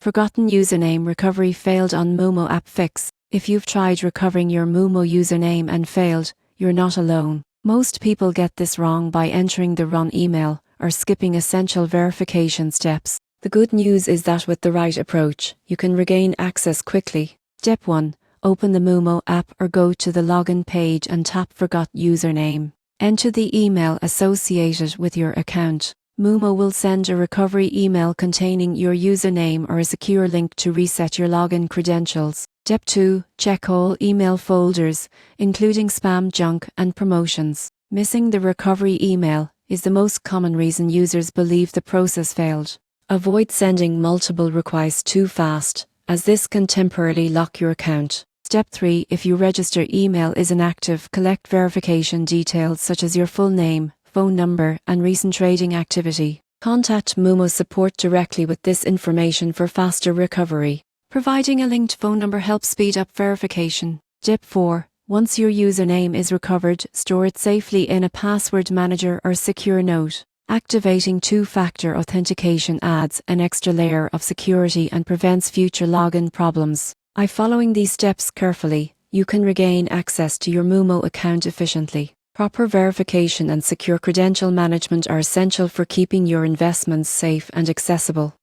Forgotten username recovery failed on Moomoo App Fix. If you've tried recovering your Moomoo username and failed, you're not alone. Most people get this wrong by entering the wrong email or skipping essential verification steps. The good news is that with the right approach, you can regain access quickly. Step 1. Open the Moomoo app or go to the login page and tap Forgot Username. Enter the email associated with your account. Moomoo will send a recovery email containing your username or a secure link to reset your login credentials. Step 2. Check all email folders, including spam, junk, and promotions. Missing the recovery email is the most common reason users believe the process failed. Avoid sending multiple requests too fast, as this can temporarily lock your account. Step 3. If your register email is inactive, collect verification details such as your full name, phone number, and recent trading activity. Contact Moomoo support directly with this information for faster recovery. Providing a linked phone number helps speed up verification. Step 4. Once your username is recovered, store it safely in a password manager or secure note. Activating two-factor authentication adds an extra layer of security and prevents future login problems. By following these steps carefully, you can regain access to your Moomoo account efficiently. Proper verification and secure credential management are essential for keeping your investments safe and accessible.